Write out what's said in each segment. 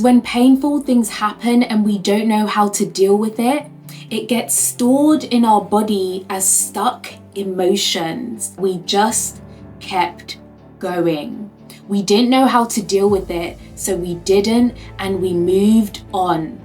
When painful things happen and we don't know how to deal with it, it gets stored in our body as stuck emotions. We just kept going. We didn't know how to deal with it, so we didn't, and we moved on.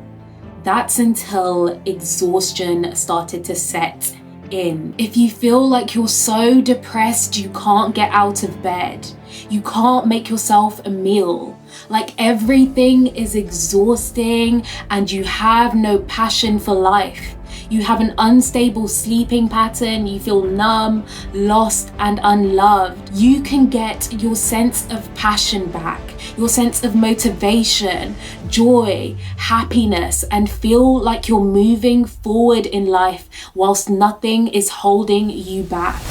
That's until exhaustion started to set in. If you feel like you're so depressed you can't get out of bed, you can't make yourself a meal, like everything is exhausting and you have no passion for life, you have an unstable sleeping pattern, you feel numb, lost and unloved, you can get your sense of passion back, your sense of motivation, joy, happiness, and feel like you're moving forward in life whilst nothing is holding you back.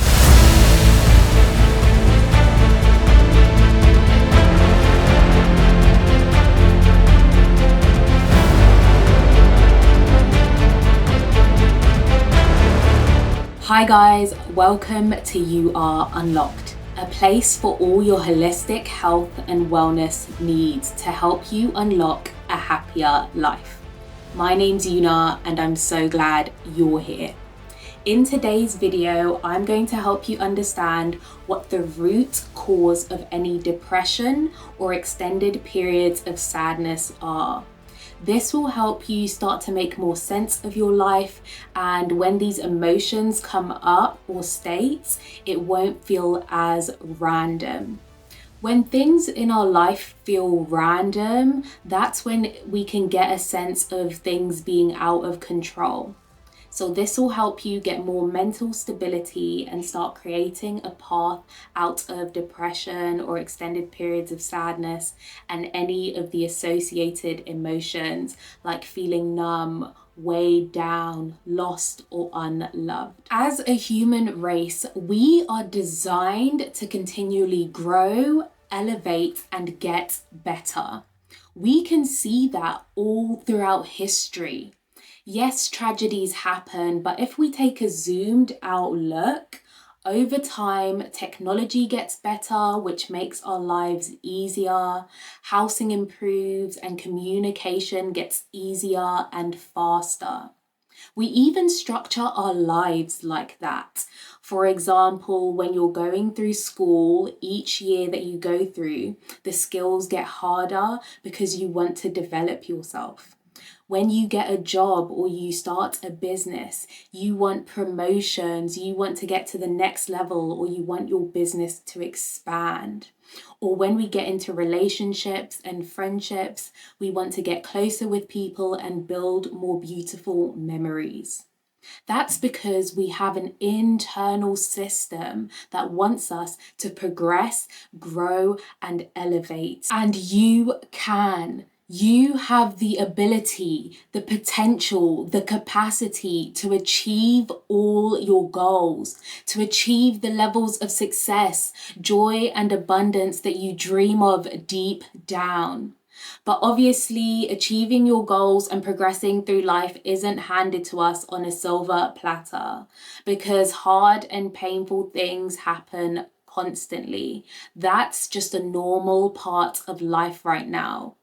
Hi guys, welcome to You Are Unlocked, a place for all your holistic health and wellness needs to help you unlock a happier life. My name's Yuna and I'm so glad you're here. In today's video, I'm going to help you understand what the root cause of any depression or extended periods of sadness are. This will help you start to make more sense of your life, and when these emotions come up or states, it won't feel as random. When things in our life feel random, that's when we can get a sense of things being out of control. So this will help you get more mental stability and start creating a path out of depression or extended periods of sadness and any of the associated emotions like feeling numb, weighed down, lost or unloved. As a human race, we are designed to continually grow, elevate and get better. We can see that all throughout history. Yes, tragedies happen, but if we take a zoomed out look, over time, technology gets better, which makes our lives easier, housing improves, and communication gets easier and faster. We even structure our lives like that. For example, when you're going through school, each year that you go through, the skills get harder because you want to develop yourself. When you get a job or you start a business, you want promotions, you want to get to the next level, or you want your business to expand. Or when we get into relationships and friendships, we want to get closer with people and build more beautiful memories. That's because we have an internal system that wants us to progress, grow, and elevate. And you can. You have the ability, the potential, the capacity to achieve all your goals, to achieve the levels of success, joy, and abundance that you dream of deep down. But obviously, achieving your goals and progressing through life isn't handed to us on a silver platter, because hard and painful things happen constantly. That's just a normal part of life right now.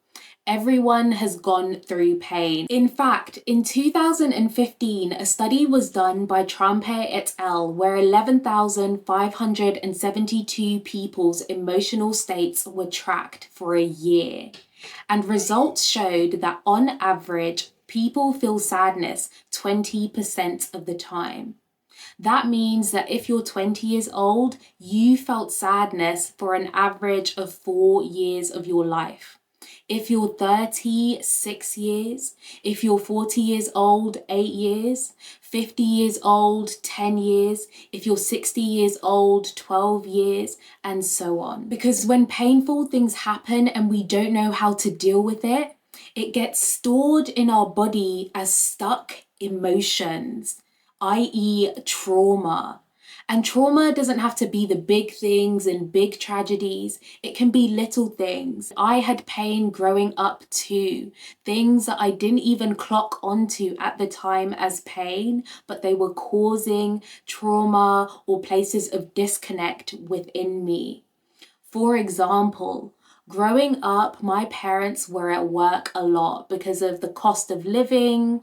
Everyone has gone through pain. In fact, in 2015, a study was done by Trempe et al. Where 11,572 people's emotional states were tracked for a year. And results showed that on average, people feel sadness 20% of the time. That means that if you're 20 years old, you felt sadness for an average of 4 years of your life. If you're 30, 6 years. If you're 40 years old, 8 years. 50 years old, 10 years. If you're 60 years old, 12 years, and so on. Because when painful things happen and we don't know how to deal with it, it gets stored in our body as stuck emotions, i.e. trauma. And trauma doesn't have to be the big things and big tragedies. It can be little things. I had pain growing up too. Things that I didn't even clock onto at the time as pain, but they were causing trauma or places of disconnect within me. For example, Growing up, my parents were at work a lot because of the cost of living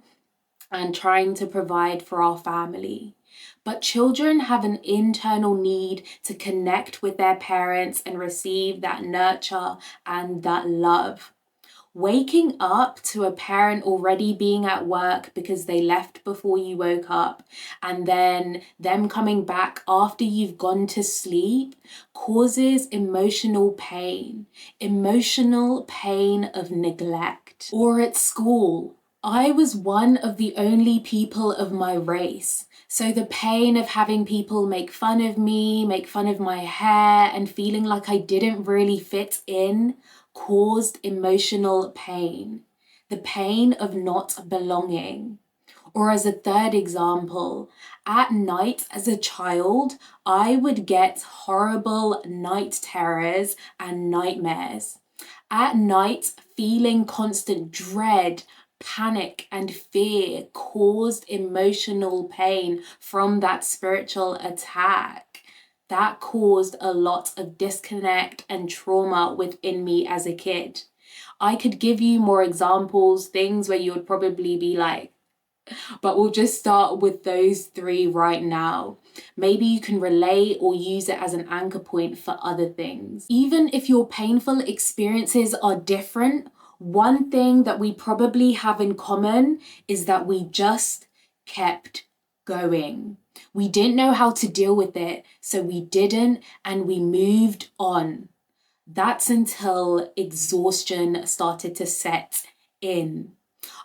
and trying to provide for our family. But children have an internal need to connect with their parents and receive that nurture and that love. Waking up to a parent already being at work because they left before you woke up, and then them coming back after you've gone to sleep, causes emotional pain of neglect. Or at school, I was one of the only people of my race. So the pain of having people make fun of me, make fun of my hair, and feeling like I didn't really fit in caused emotional pain. The pain of not belonging. Or as a third example, at night as a child, I would get horrible night terrors and nightmares. At night, feeling constant dread, panic, and fear caused emotional pain from that spiritual attack. That caused a lot of disconnect and trauma within me as a kid. I could give you more examples, things where you would probably be like, but we'll just start with those three right now. Maybe you can relate or use it as an anchor point for other things. Even if your painful experiences are different, one thing that we probably have in common is that we just kept going. We didn't know how to deal with it, so we didn't, and we moved on. That's until exhaustion started to set in.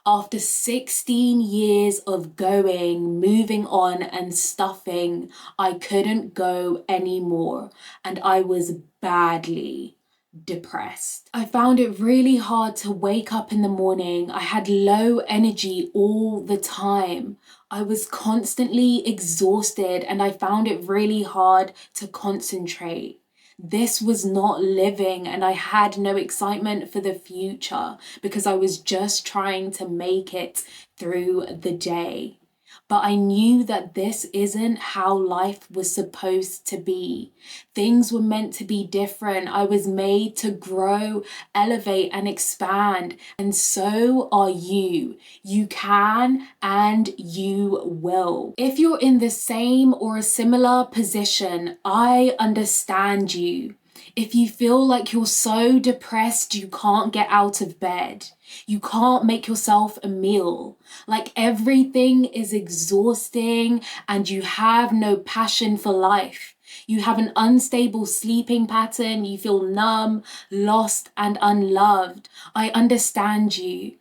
After 16 years of going, moving on, and stuffing, I couldn't go anymore, and I was badly depressed. I found it really hard to wake up in the morning. I had low energy all the time. I was constantly exhausted, and I found it really hard to concentrate. This was not living, and I had no excitement for the future because I was just trying to make it through the day. But I knew that this isn't how life was supposed to be. Things were meant to be different. I was made to grow, elevate, and expand. And so are you. You can and you will. If you're in the same or a similar position, I understand you. If you feel like you're so depressed you can't get out of bed, you can't make yourself a meal, like everything is exhausting and you have no passion for life. You have an unstable sleeping pattern, you feel numb, lost, and unloved. I understand you.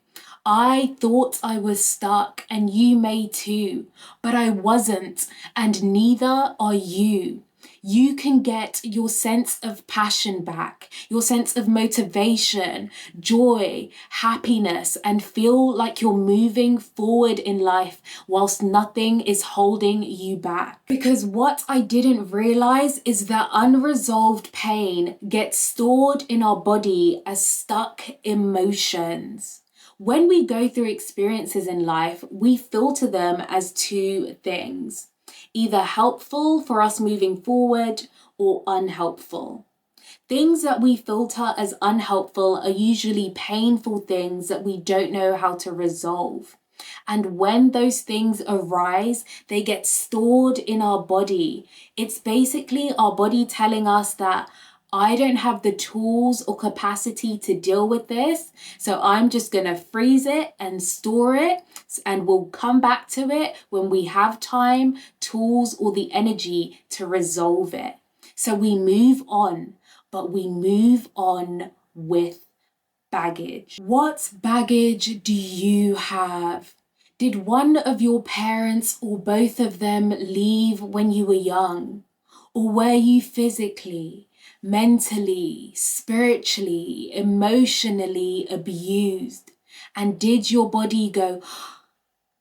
I thought I was stuck, and you may too, but I wasn't, and neither are you. You can get your sense of passion back, your sense of motivation, joy, happiness, and feel like you're moving forward in life whilst nothing is holding you back. Because what I didn't realize is that unresolved pain gets stored in our body as stuck emotions. When we go through experiences in life, we filter them as two things. Either helpful for us moving forward or unhelpful. Things that we filter as unhelpful are usually painful things that we don't know how to resolve. And when those things arise, they get stored in our body. It's basically our body telling us that I don't have the tools or capacity to deal with this, so I'm just going to freeze it and store it, and we'll come back to it when we have time, tools, or the energy to resolve it. So we move on, but we move on with baggage. What baggage do you have? Did one of your parents or both of them leave when you were young? Or were you physically, mentally, spiritually, emotionally abused? And did your body go,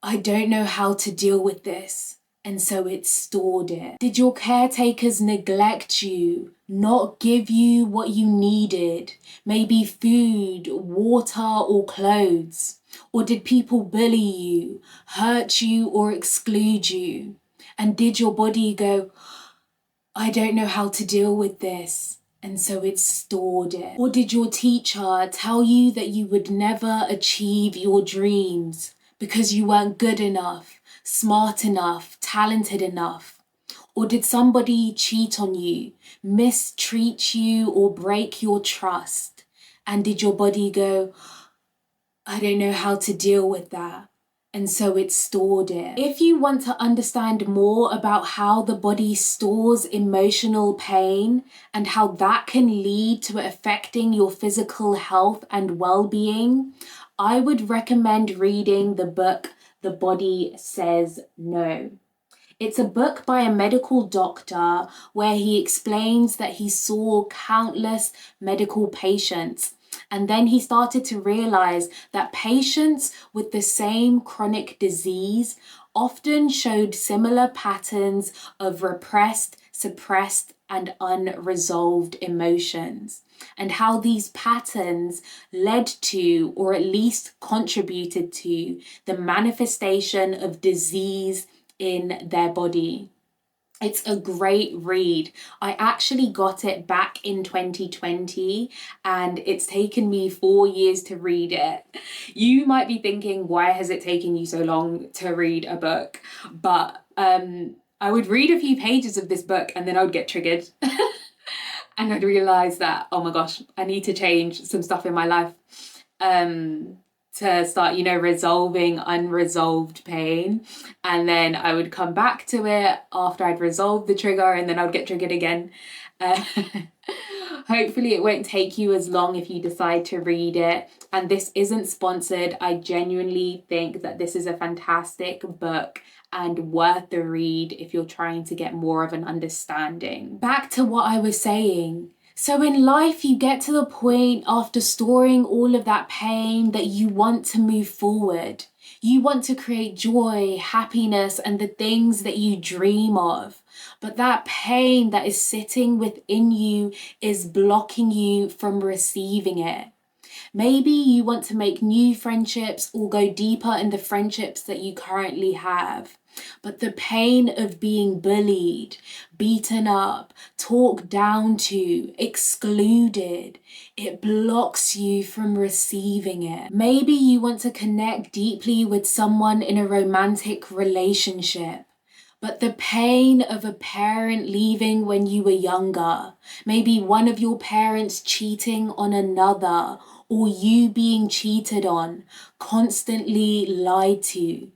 I don't know how to deal with this, and so it stored it? Did your caretakers neglect you, not give you what you needed? Maybe food, water, or clothes? Or did people bully you, hurt you, or exclude you? And did your body go, I don't know how to deal with this, and so it stored it? Or did your teacher tell you that you would never achieve your dreams because you weren't good enough, smart enough, talented enough? Or did somebody cheat on you, mistreat you, or break your trust? And did your body go, I don't know how to deal with that, and so it stored it? If you want to understand more about how the body stores emotional pain and how that can lead to affecting your physical health and well-being, I would recommend reading the book The Body Says No. It's a book by a medical doctor where he explains that he saw countless medical patients. And then he started to realize that patients with the same chronic disease often showed similar patterns of repressed, suppressed, and unresolved emotions, and how these patterns led to, or at least contributed to, the manifestation of disease in their body. It's a great read. I actually got it back in 2020 and it's taken me 4 years to read it. You might be thinking, why has it taken you so long to read a book? But I would read a few pages of this book and then I would get triggered. And I'd realize that, oh my gosh, I need to change some stuff in my life. To start, resolving unresolved pain. And then I would come back to it after I'd resolved the trigger and then I'd get triggered again. Hopefully it won't take you as long if you decide to read it. And this isn't sponsored. I genuinely think that this is a fantastic book and worth the read if you're trying to get more of an understanding. Back to what I was saying. So in life, you get to the point after storing all of that pain that you want to move forward. You want to create joy, happiness, and the things that you dream of. But that pain that is sitting within you is blocking you from receiving it. Maybe you want to make new friendships or go deeper in the friendships that you currently have. But the pain of being bullied, beaten up, talked down to, excluded, it blocks you from receiving it. Maybe you want to connect deeply with someone in a romantic relationship. But the pain of a parent leaving when you were younger, maybe one of your parents cheating on another, or you being cheated on, constantly lied to,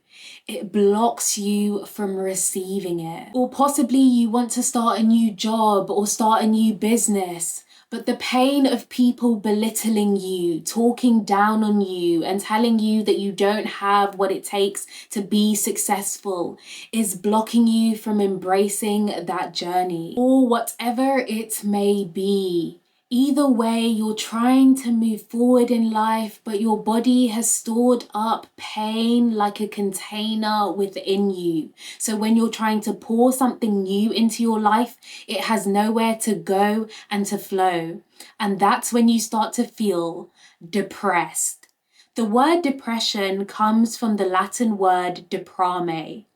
it blocks you from receiving it. Or possibly you want to start a new job or start a new business, but the pain of people belittling you, talking down on you, and telling you that you don't have what it takes to be successful is blocking you from embracing that journey. Or whatever it may be. Either way, you're trying to move forward in life, but your body has stored up pain like a container within you. So when you're trying to pour something new into your life, it has nowhere to go and to flow. And that's when you start to feel depressed. The word depression comes from the Latin word deprame.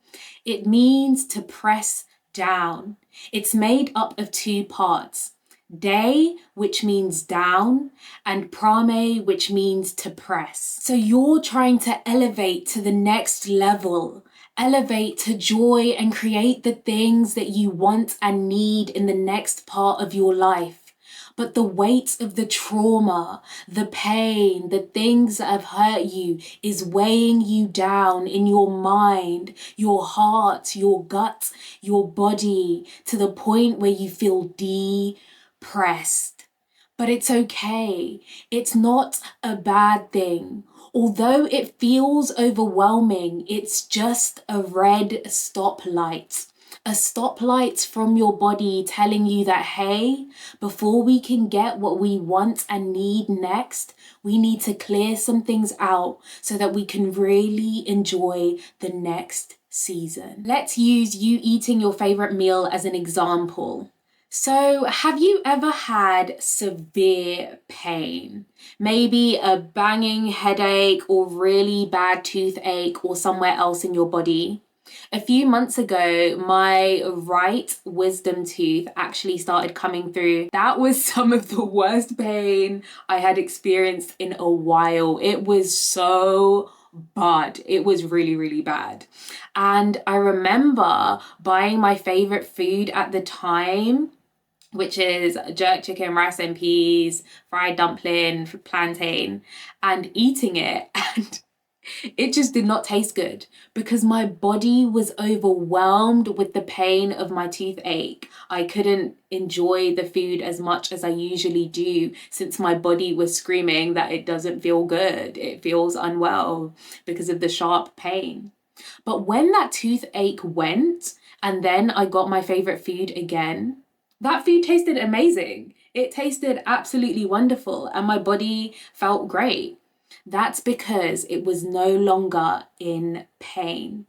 It means to press down. It's made up of two parts. De, which means down, and prame, which means to press. So you're trying to elevate to the next level, elevate to joy and create the things that you want and need in the next part of your life. But the weight of the trauma, the pain, the things that have hurt you is weighing you down in your mind, your heart, your gut, your body, to the point where you feel depressed. But it's okay. It's not a bad thing. Although it feels overwhelming, it's just a red stoplight. A stoplight from your body telling you that, hey, before we can get what we want and need next, we need to clear some things out so that we can really enjoy the next season. Let's use you eating your favorite meal as an example. So, have you ever had severe pain? Maybe a banging headache or really bad toothache or somewhere else in your body? A few months ago, my right wisdom tooth actually started coming through. That was some of the worst pain I had experienced in a while. It was so bad. It was really, really bad. And I remember buying my favorite food at the time, which is jerk chicken, rice and peas, fried dumpling, plantain, and eating it. And it just did not taste good because my body was overwhelmed with the pain of my toothache. I couldn't enjoy the food as much as I usually do since my body was screaming that it doesn't feel good. It feels unwell because of the sharp pain. But when that toothache went and then I got my favorite food again, that food tasted amazing. It tasted absolutely wonderful and my body felt great. That's because it was no longer in pain.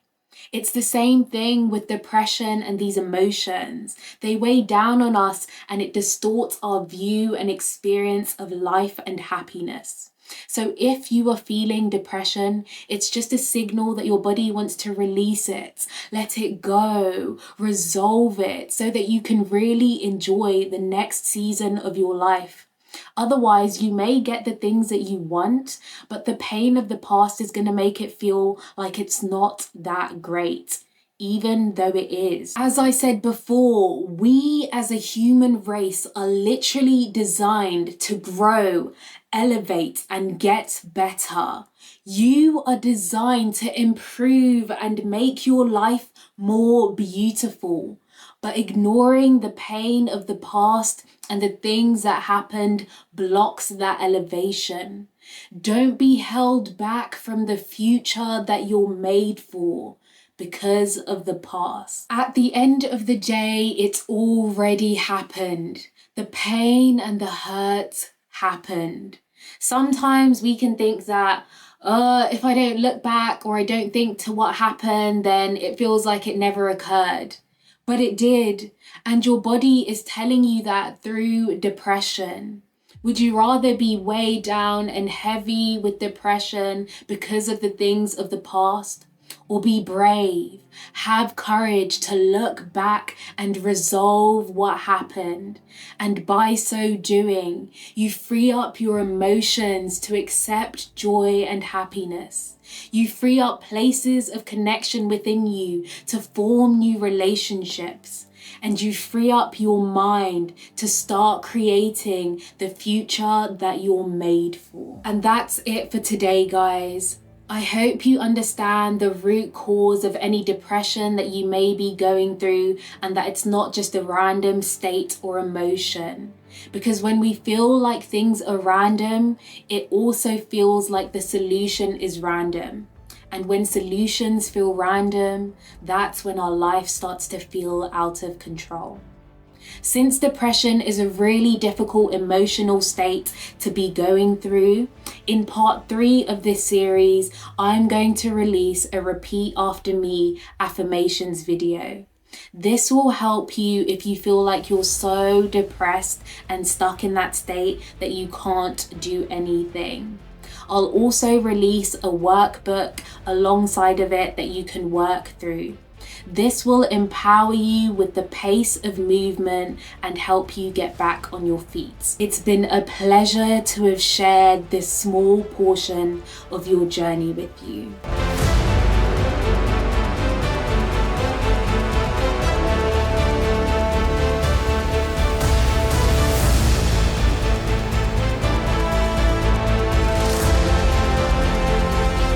It's the same thing with depression and these emotions. They weigh down on us and it distorts our view and experience of life and happiness. So if you are feeling depression, it's just a signal that your body wants to release it, let it go, resolve it so that you can really enjoy the next season of your life. Otherwise, you may get the things that you want, but the pain of the past is going to make it feel like it's not that great, even though it is. As I said before, we as a human race are literally designed to grow, elevate, and get better. You are designed to improve and make your life more beautiful. But ignoring the pain of the past and the things that happened blocks that elevation. Don't be held back from the future that you're made for because of the past. At the end of the day, it's already happened. The pain and the hurt happened. Sometimes we can think that, if I don't look back or I don't think to what happened, then it feels like it never occurred. But it did, and your body is telling you that through depression. Would you rather be weighed down and heavy with depression because of the things of the past? Or be brave, have courage to look back and resolve what happened. And by so doing, you free up your emotions to accept joy and happiness. You free up places of connection within you to form new relationships. And you free up your mind to start creating the future that you're made for. And that's it for today, guys. I hope you understand the root cause of any depression that you may be going through and that it's not just a random state or emotion. Because when we feel like things are random, it also feels like the solution is random. And when solutions feel random, that's when our life starts to feel out of control. Since depression is a really difficult emotional state to be going through, in part 3 of this series, I'm going to release a repeat after me affirmations video. This will help you if you feel like you're so depressed and stuck in that state that you can't do anything. I'll also release a workbook alongside of it that you can work through. This will empower you with the pace of movement and help you get back on your feet. It's been a pleasure to have shared this small portion of your journey with you.